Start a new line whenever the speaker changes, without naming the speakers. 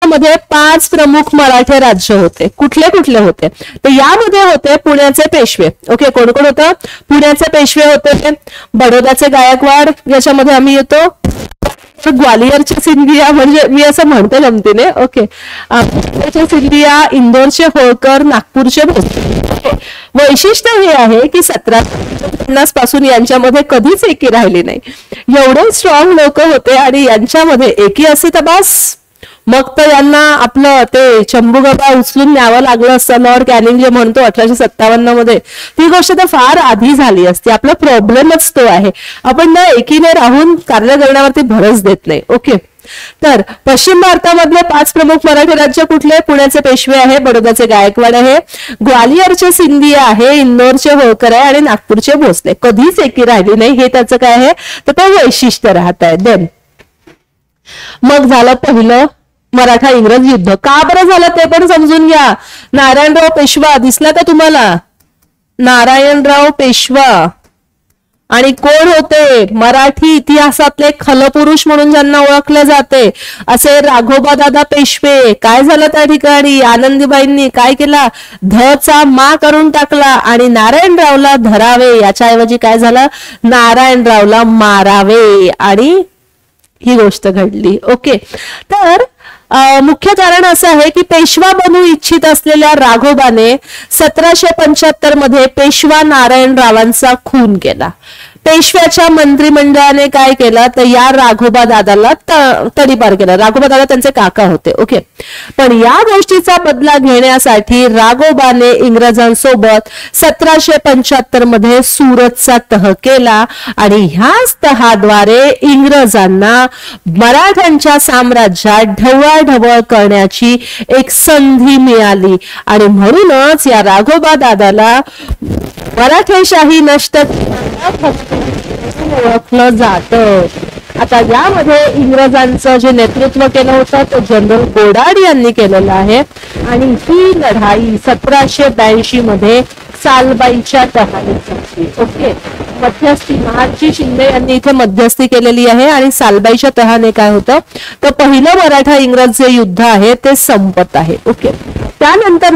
महाराष्ट्रामध्ये 5 प्रमुख मराठे राज्य होते. कुठले कुठले होते तर यामध्ये होते पुण्याचे पेशवे. ओके, कोण कोण होतं? पुण्याचे पेशवे होते, बडोद्याचे गायकवाड, याच्यामध्ये आम्ही येतो ग्वालियरचे सिंधिया, म्हणजे मी असं म्हणते गमतीने. ओके, सिंधिया, इंदोरचे होळकर, नागपूरचे भोसले. वैशिष्ट्य हे आहे की 1750 पासून यांच्यामध्ये कधीच एकी राहिली नाही. एवढे स्ट्रॉंग लोक होते आणि यांच्यामध्ये एकी असते तर बस, मग तर यांना आपलं ते चंबुगबा उचलून न्यावं लागलं असतं. लॉर्ड कॅनिंग जे म्हणतो 1857 मध्ये, ती गोष्ट तर फार आधी झाली असती. आपला प्रॉब्लेमच तो आहे, आपण ना एकीने राहून कार्य करण्यावरती भरच देत नाही. ओके, तर पश्चिम भारतामधले 5 प्रमुख मराठी राज्य कुठले? पुण्याचे पेशवे आहे, बडोद्याचे गायकवाड आहे, ग्वालियरचे सिंधिया आहे, इंदोरचे होळकर आहे आणि नागपूरचे भोसले. कधीच एकी राहिली नाही, हे त्याचं काय आहे तर ते वैशिष्ट्य राहत आहे. देन मग झालं पहिलं मराठा इंग्रज युद्ध. का बरं झालं ते पण समजून घ्या. नारायणराव पेशवा दिसला का तुम्हाला? नारायणराव पेशवा, आणि कोण होते? मराठी इतिहासातले खलपुरुष म्हणून ज्यांना ओळखले जाते असे राघोबा दादा पेशवे. काय झालं त्या ठिकाणी? आनंदीबाईंनी काय केला? धचा मा करून टाकला आणि नारायणरावला धरावे याच्याऐवजी काय झालं? नारायणरावला मारावे, आणि ही गोष्ट घडली. ओके, तर मुख्य कारण असं आहे की पेशवा बनू इच्छित असलेल्या राघोबाने 1775 मध्ये पेशवा नारायणरावांचा खून केला. पेशव्याच्या मंत्रिमंडळाने काय केलं तर या राघोबा दादाला तडीपार केला. राघोबा दादा त्यांचे काका होते. ओके, पण या गोष्टीचा बदला घेण्यासाठी राघोबाने इंग्रजांसोबत 1775 मध्ये सुरतचा तह केला आणि ह्याच तहाद्वारे इंग्रजांना मराठ्यांच्या साम्राज्यात ढवळाढवळ करण्याची एक संधी मिळाली आणि म्हणूनच या राघोबा दादाला मराठेशाही नष्ट ओळखलं जातं. आता यामध्ये इंग्रजांचं जे नेतृत्व केलं होतं ते जनरल गोडाड यांनी केलेलं आहे आणि ही लढाई 1782 मध्ये सालबाईच्या तहाने झाली. ओके, मध्यस्थी महादजी शिंदे यांनी इथे मध्यस्थी केलेली आहे आणि सालबाईच्या तहाने काय होतं तर पहिलं मराठा इंग्रज जे युद्ध आहे ते संपत आहे. ओके, त्यानंतर